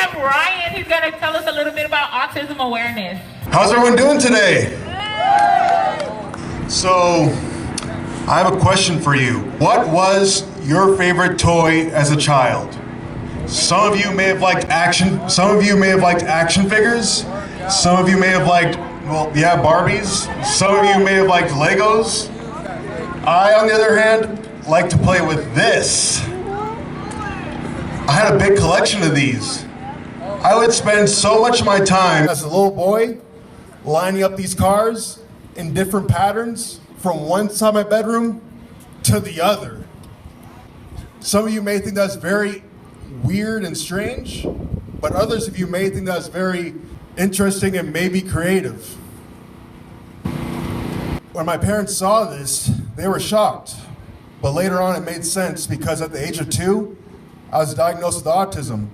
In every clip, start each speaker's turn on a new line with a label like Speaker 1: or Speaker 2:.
Speaker 1: have Ryun. He's going to tell us a little bit about autism awareness.
Speaker 2: How's everyone doing today? So, I have a question for you. What was your favorite toy as a child? Some of you may have liked action figures. Some of you may have liked, Barbies. Some of you may have liked Legos. I, on the other hand, like to play with this. I had a big collection of these. I would spend so much of my time as a little boy lining up these cars in different patterns from one side of my bedroom to the other. Some of you may think that's very weird and strange, but others of you may think that's very interesting and maybe creative. When my parents saw this, they were shocked. But later on it made sense because at the age of 2, I was diagnosed with autism.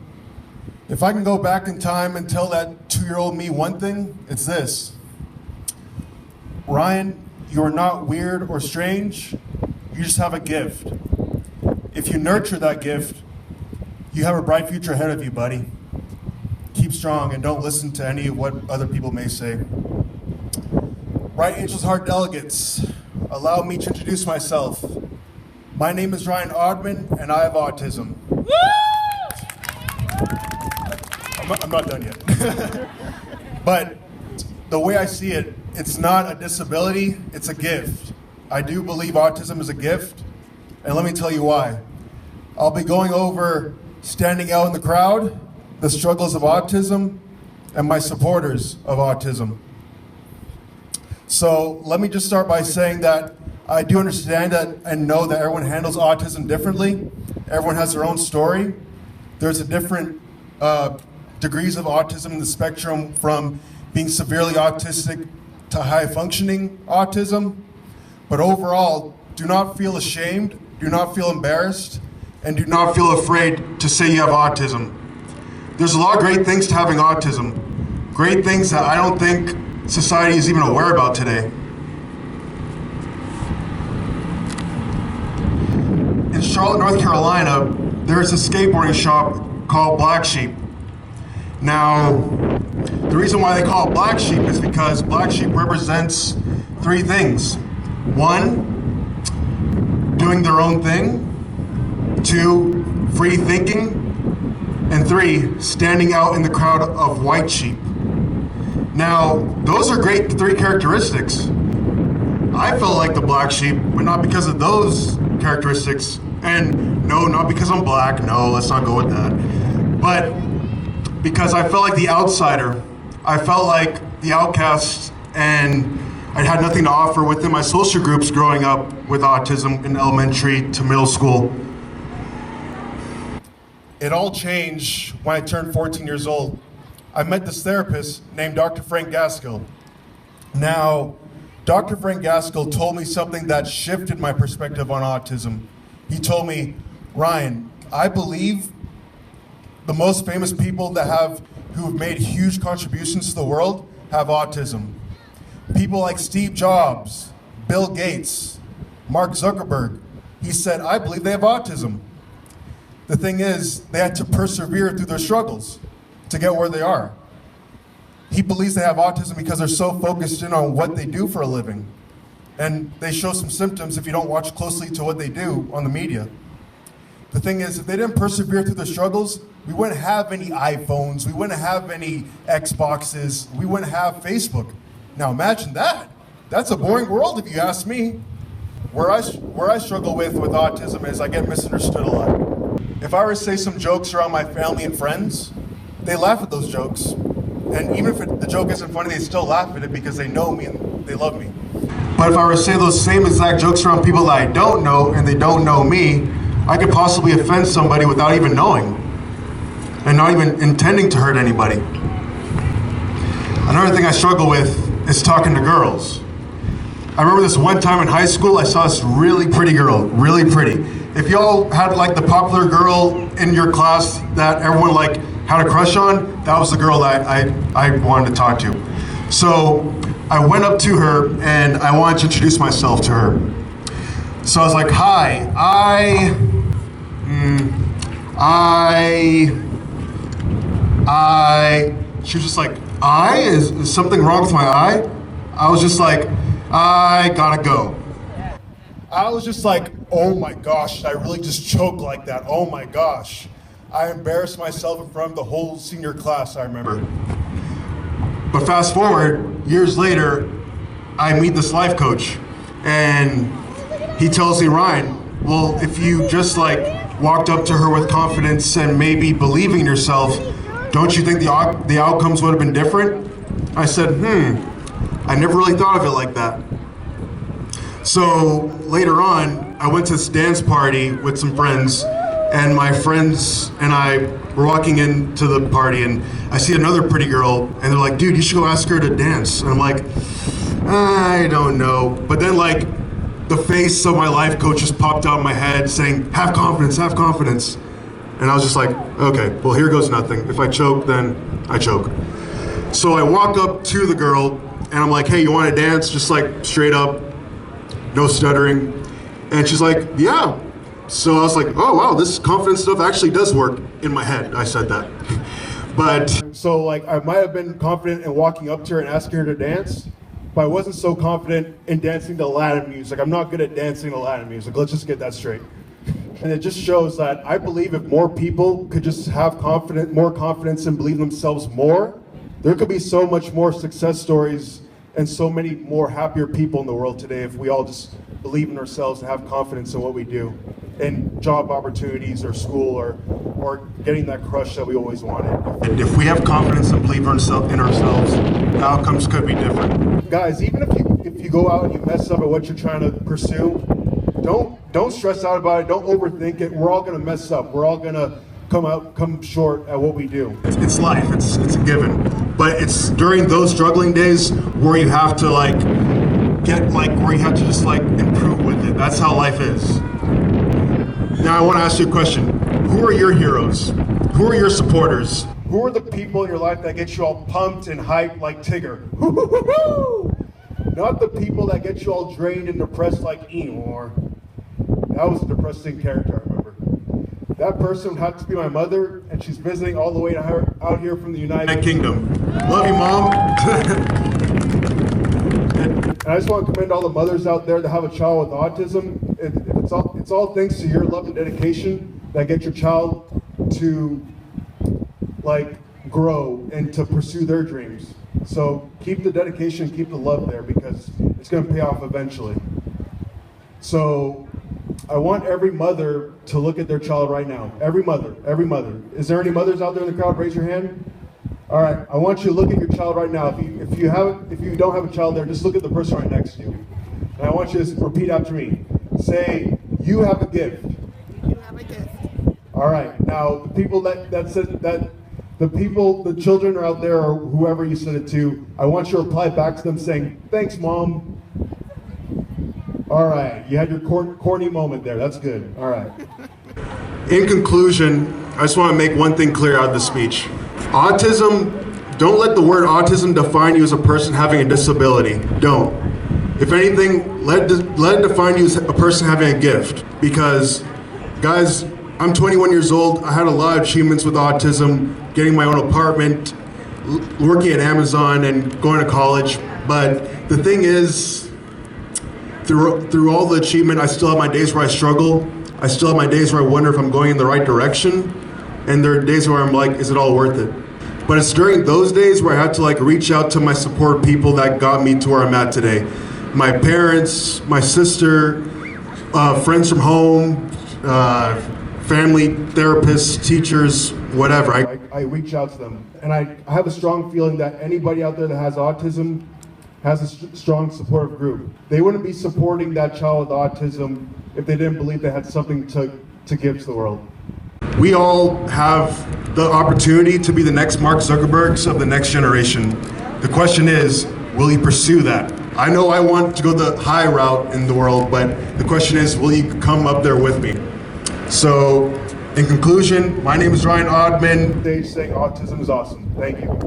Speaker 2: If I can go back in time and tell that 2-year-old me one thing, it's this. Ryun, you are not weird or strange, you just have a gift. If you nurture that gift, you have a bright future ahead of you, buddy. Keep strong and don't listen to any of what other people may say. Right Angels Heart delegates, allow me to introduce myself. My name is Ryun Oddman and I have autism. I'm not done yet. But the way I see it, it's not a disability, it's a gift. I do believe autism is a gift, and let me tell you why. I'll be going over standing out in the crowd, the struggles of autism, and my supporters of autism. So let me just start by saying that I do understand that and know that everyone handles autism differently. Everyone has their own story. There's a different degrees of autism in the spectrum, from being severely autistic to high functioning autism. But overall, do not feel ashamed, do not feel embarrassed, and do not feel afraid to say you have autism. There's a lot of great things to having autism. Great things that I don't think society is even aware about today. In Charlotte, North Carolina, there's a skateboarding shop called Black Sheep. Now, the reason why they call it Black Sheep is because Black Sheep represents 3 things. 1, doing their own thing. 2, free thinking. And 3, standing out in the crowd of white sheep. Now, those are great 3 characteristics. I felt like the black sheep, but not because of those characteristics. And no, not because I'm black. No, let's not go with that. But because I felt like the outsider. I felt like the outcast, and I had nothing to offer within my social groups growing up with autism in elementary to middle school. It all changed when I turned 14 years old. I met this therapist named Dr. Frank Gaskell. Now, Dr. Frank Gaskell told me something that shifted my perspective on autism. He told me, Ryun, I believe the most famous people who have made huge contributions to the world have autism. People like Steve Jobs, Bill Gates, Mark Zuckerberg. He said, I believe they have autism. The thing is, they had to persevere through their struggles to get where they are. He believes they have autism because they're so focused in on what they do for a living. And they show some symptoms if you don't watch closely to what they do on the media. The thing is, if they didn't persevere through their struggles, we wouldn't have any iPhones, we wouldn't have any Xboxes, we wouldn't have Facebook. Now imagine that. That's a boring world if you ask me. Where I struggle with autism is I get misunderstood a lot. If I were to say some jokes around my family and friends, they laugh at those jokes. And even if the joke isn't funny, they still laugh at it because they know me and they love me. But if I were to say those same exact jokes around people that I don't know and they don't know me, I could possibly offend somebody without even knowing and not even intending to hurt anybody. Another thing I struggle with is talking to girls. I remember this one time in high school, I saw this really pretty girl, really pretty. If y'all had like the popular girl in your class that everyone like had a crush on, that was the girl that I wanted to talk to. So I went up to her and I wanted to introduce myself to her. So I was like, hi, She was just like, is something wrong with my eye? I was just like, I gotta go. I was just like, oh my gosh, did I really just choke like that? Oh my gosh. I embarrassed myself in front of the whole senior class, I remember. But fast forward, years later, I meet this life coach, and he tells me, Ryan, well, if you just like walked up to her with confidence and maybe believing in yourself, don't you think the outcomes would have been different? I said, I never really thought of it like that. So later on, I went to this dance party with some friends, and my friends and I were walking into the party, and I see another pretty girl, and they're like, dude, you should go ask her to dance. And I'm like, I don't know. But then like the face of my life coach just popped out in my head saying, have confidence, have confidence. And I was just like, okay, well, here goes nothing. If I choke, then I choke. So I walk up to the girl, and I'm like, hey, you want to dance? Just like straight up, no stuttering. And she's like, yeah. So I was like, oh wow, this confidence stuff actually does work in my head. I said that. But so like I might have been confident in walking up to her and asking her to dance, but I wasn't so confident in dancing to Latin music. I'm not good at dancing to Latin music. Let's just get that straight. And it just shows that I believe if more people could just have more confidence and believe themselves more, there could be so much more success stories and so many more happier people in the world today if we all just believe in ourselves and have confidence in what we do, in job opportunities or school or getting that crush that we always wanted. If we have confidence and believe in ourselves, the outcomes could be different. Guys, even if you go out and you mess up at what you're trying to pursue, don't stress out about it. Don't overthink it. We're all gonna mess up. We're all gonna come short at what we do. It's life. It's a given. But it's during those struggling days where you have to where you have to just like improve with it. That's how life is. Now I want to ask you a question. Who are your heroes? Who are your supporters? Who are the people in your life that get you all pumped and hyped like Tigger? Not the people that get you all drained and depressed like Eeyore. That was a depressing character, I remember. That person would have to be my mother, and she's visiting all the way out here from the United Kingdom. Love you, Mom. And I just want to commend all the mothers out there that have a child with autism. It's all thanks to your love and dedication that get your child to grow and to pursue their dreams. So keep the dedication, keep the love there, because it's going to pay off eventually. So I want every mother to look at their child right now. Every mother. Is there any mothers out there in the crowd? Raise your hand. All right, I want you to look at your child right now. If you don't have a child there, just look at the person right next to you. And I want you to repeat after me. Say, you have a gift.
Speaker 3: You have a gift.
Speaker 2: All right, now the people the children are out there, or whoever you said it to, I want you to reply back to them saying, thanks, Mom. All right, you had your corny moment there. That's good. All right. In conclusion, I just want to make one thing clear out of the speech. Autism, don't let the word autism define you as a person having a disability. Don't. If anything, let it define you as a person having a gift. Because, guys, I'm 21 years old. I had a lot of achievements with autism, getting my own apartment, working at Amazon, and going to college. But the thing is, through all the achievement, I still have my days where I struggle. I still have my days where I wonder if I'm going in the right direction. And there are days where I'm like, is it all worth it? But it's during those days where I had to reach out to my support people that got me to where I'm at today. My parents, my sister, friends from home, family, therapists, teachers, whatever. I reach out to them. And I have a strong feeling that anybody out there that has autism has a strong supportive group. They wouldn't be supporting that child with autism if they didn't believe they had something to give to the world. We all have the opportunity to be the next Mark Zuckerbergs of the next generation. The question is, will you pursue that? I know I want to go the high route in the world, but the question is, will you come up there with me? So, in conclusion, my name is Ryan Oddman. Saying autism is awesome. Thank you.